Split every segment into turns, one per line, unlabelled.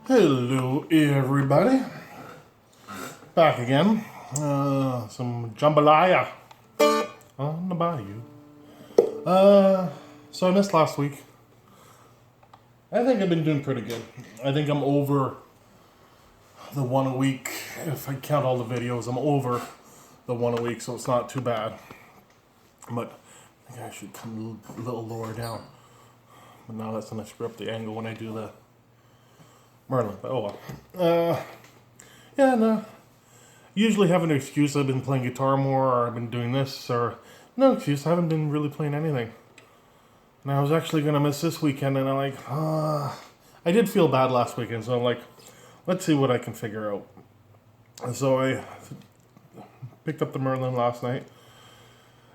Hello everybody, back again. Some jambalaya on the bayou. So I missed last week. I think I've been doing pretty good. I think I'm over the one a week. If I count all the videos, I'm over the one a week, so it's not too bad. But I think I should come a little lower down. But now that's gonna screw up the angle when I do the Merlin, but oh well. Yeah, no. Usually have an excuse. I've been playing guitar more, or I've been doing this, or no excuse. I haven't been really playing anything. And I was actually gonna miss this weekend, and I'm like, I did feel bad last weekend, so I'm like, let's see what I can figure out. And so I picked up the Merlin last night,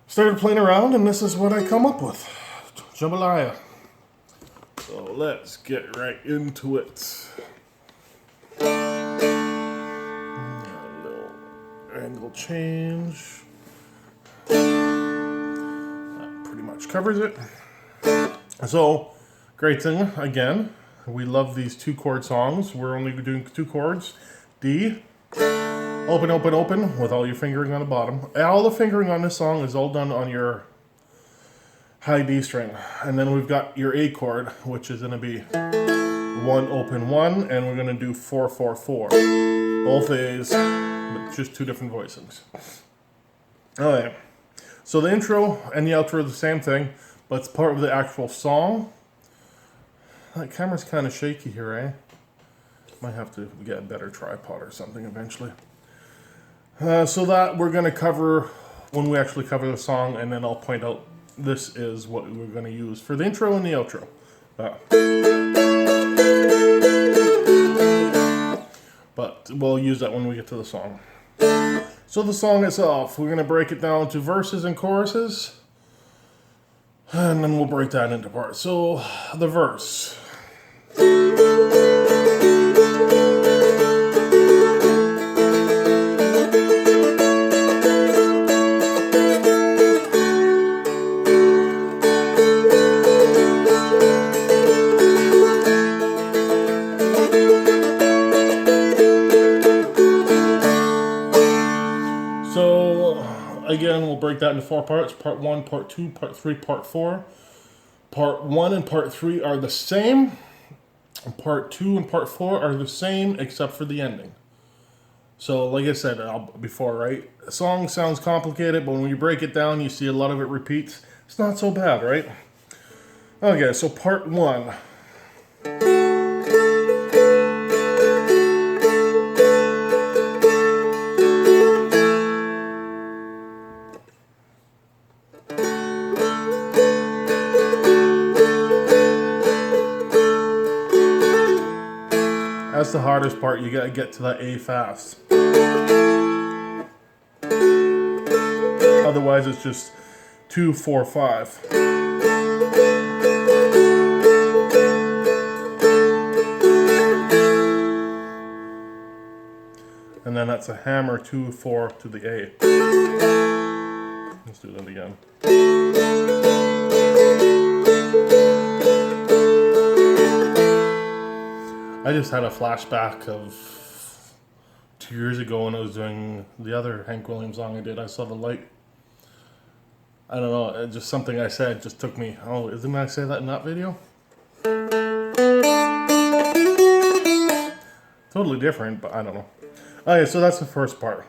started playing around, and this is what I come up with: jambalaya. So let's get right into it. A little angle change. That pretty much covers it. So, great thing, again, we love these 2-chord songs. We're only doing 2 chords. D, open, open, open, with all your fingering on the bottom. All the fingering on this song is all done on your high D string, and then we've got your A chord, which is going to be 1 open 1, and we're going to do 4 4 4, both A's, but just 2 different voicings. Alright, so the intro and the outro are the same thing, but it's part of the actual song. That camera's kind of shaky here, eh? Might have to get a better tripod or something eventually. So that we're going to cover when we actually cover the song, and then I'll point out this is what we're going to use for the intro and the outro. But we'll use that when we get to the song. So the song itself, we're going to break it down to verses and choruses, and then we'll break that into parts. So the verse. Again, we'll break that into 4 parts. Part 1, Part 2, Part 3, Part 4. Part 1 and Part 3 are the same. Part 2 and Part 4 are the same, except for the ending. So, like I said before, right? A song sounds complicated, but when you break it down, you see a lot of it repeats. It's not so bad, right? Okay, so Part 1. That's the hardest part. You gotta get to that A fast. Otherwise, it's just 2 4 5. And then that's a hammer 2 4 to the A. Let's do that again. I just had a flashback of 2 years ago when I was doing the other Hank Williams song I did. I saw the light. I don't know, just something I said just took me. Oh, didn't I say that in that video? Totally different, but I don't know. Okay, so that's the first part.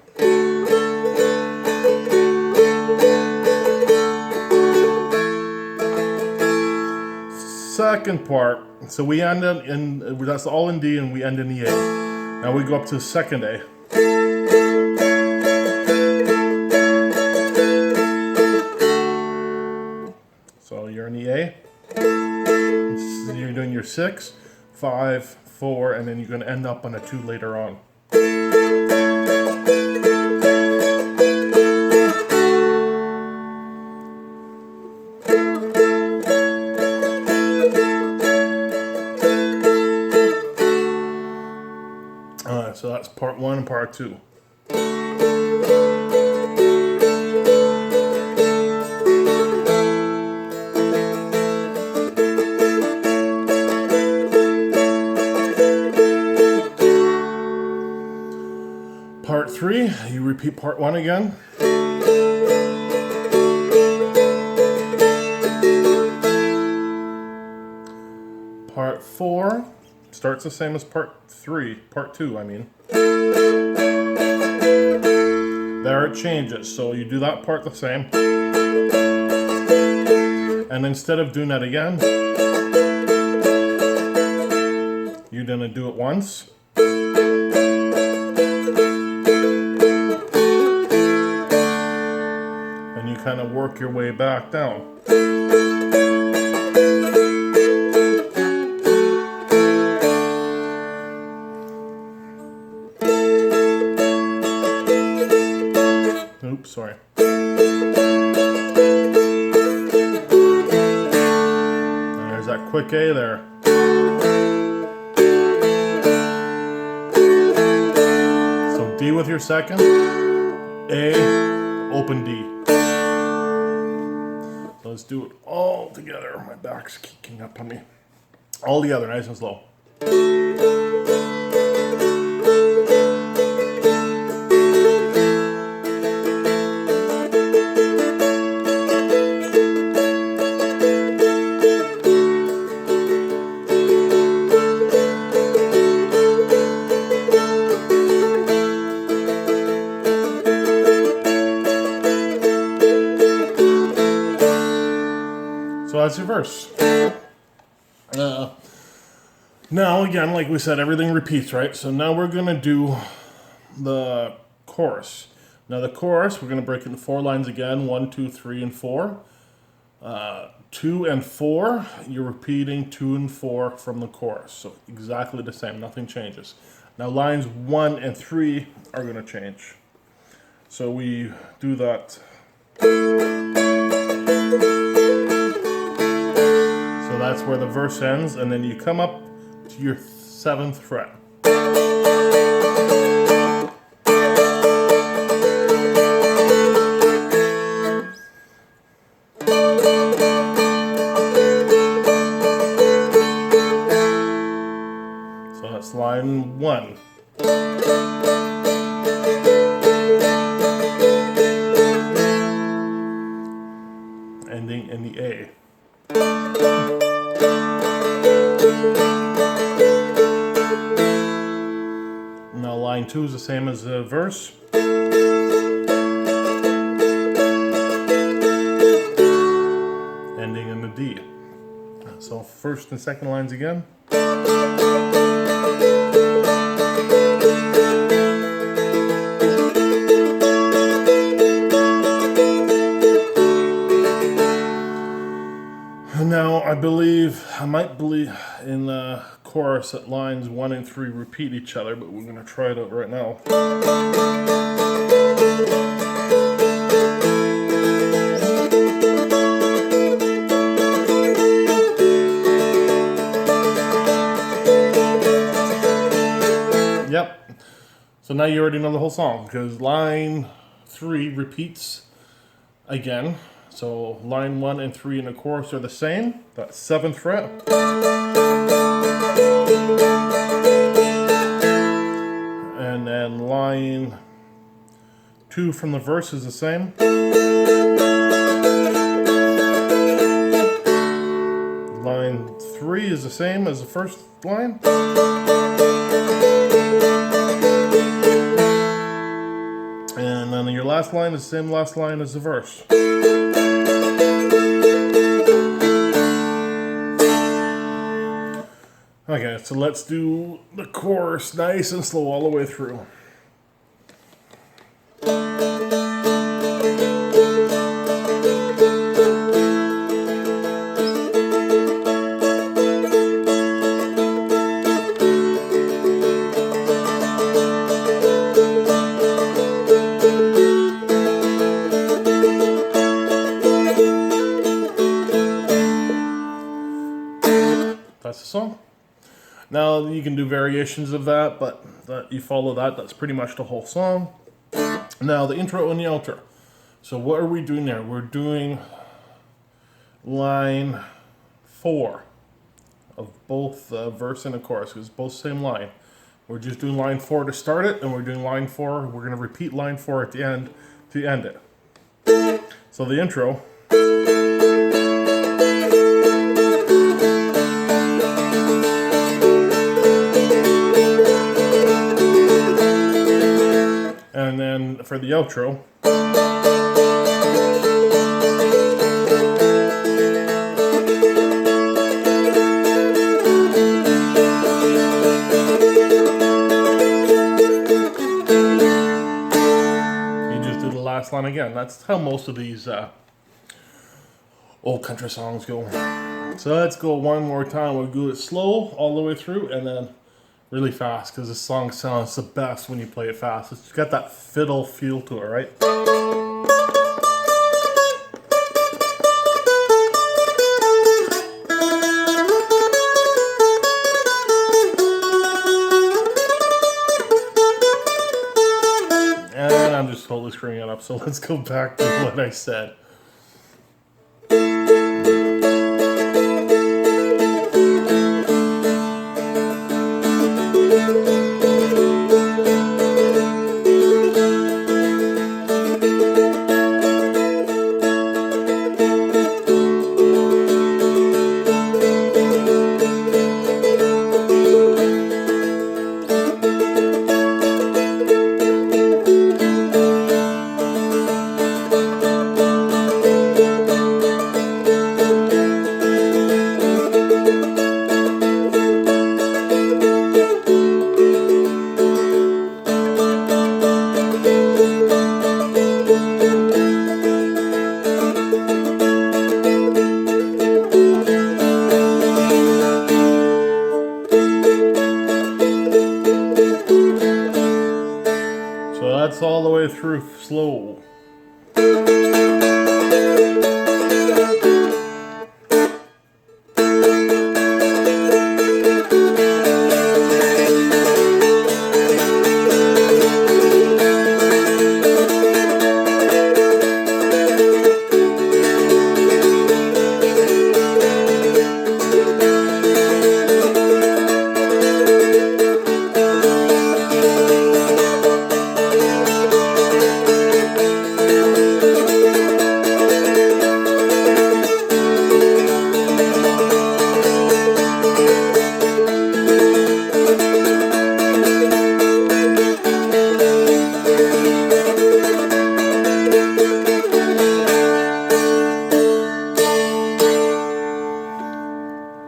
Second part, so we end in, that's all in D and we end in the A. Now we go up to the second A. So you're in the A. So you're doing your 6, 5, 4, and then you're going to end up on a 2 later on. So that's part 1 and part 2. part 3, you repeat part 1 again. Part 4 starts the same as part 2, I mean. There it changes, so you do that part the same. And instead of doing that again, you're gonna do it once. And you kind of work your way back down. Oops, sorry. And there's that quick A there. So D with your second, A, open D. So let's do it all together. My back's kicking up on me. All together, nice and slow. So that's your verse. Now, again, like we said, everything repeats, right? So now we're going to do the chorus. Now the chorus, we're going to break it into 4 lines again. 1, 2, 3, and 4. 2 and 4, you're repeating 2 and 4 from the chorus. So exactly the same, nothing changes. Now lines 1 and 3 are going to change. So we do that. So that's where the verse ends, and then you come up to your 7th fret. So that's line 1. Ending in the A. Now line 2 is the same as the verse. Ending in the D. So first and second lines again. Now I might believe in the chorus that lines 1 and 3 repeat each other, but we're going to try it out right now. Yep. So now you already know the whole song, because line 3 repeats again. So line 1 and 3 in the chorus are the same. That's 7th fret. And then line 2 from the verse is the same. Line 3 is the same as the first line. And then your last line is the same last line as the verse. Okay, so let's do the chorus nice and slow all the way through. That's the song. Now you can do variations of that, but you follow that. That's pretty much the whole song. Now the intro and the outro. So what are we doing there? We're doing line 4 of both verse and the chorus, because it's both same line. We're just doing line 4 to start it, and we're doing line 4. We're going to repeat line 4 at the end to end it. So the intro. And then for the outro. Last line again. That's how most of these old country songs go. So let's go one more time. We'll do it slow all the way through and then really fast, because this song sounds the best when you play it fast. It's got that fiddle feel to it, right? And I'm just totally screwing it up, so let's go back to what I said. So that's all the way through slow.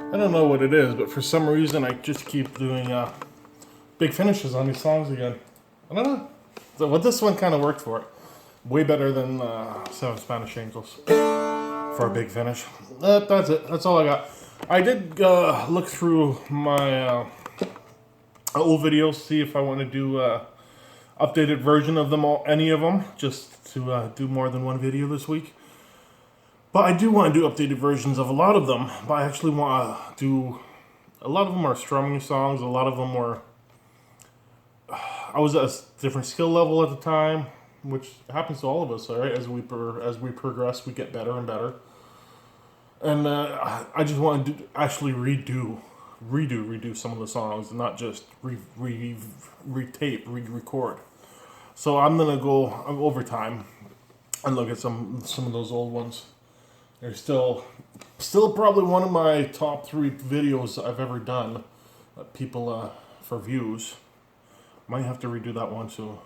I don't know what it is, but for some reason I just keep doing big finishes on these songs again. I don't know. So, but this one kind of worked for it. Way better than 7 Spanish Angels for a big finish. That's it. That's all I got. I did look through my old videos, see if I want to do updated version of them all, any of them, just to do more than one video this week. But I do want to do updated versions of a lot of them. But I actually want to do... A lot of them are strumming songs. A lot of them were... I was at a different skill level at the time, which happens to all of us, all right? As we progress, we get better and better. And I just want to actually redo some of the songs, and not just retape, re-record. So I'm gonna go over time and look at some of those old ones. They're still probably one of my top 3 videos I've ever done. People for views. Might have to redo that one too.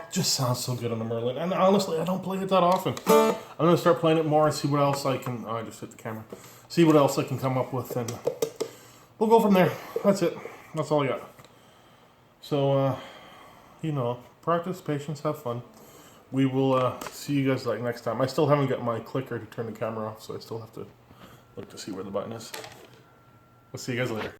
Just sounds so good on the Merlin. And honestly, I don't play it that often. I'm gonna start playing it more and see what else I can. Oh, I just hit the camera. See what else I can come up with, and we'll go from there. That's it. That's all I got. So, you know, practice, patience, have fun. We will see you guys like next time. I still haven't got my clicker to turn the camera off, so I still have to look to see where the button is. We'll see you guys later.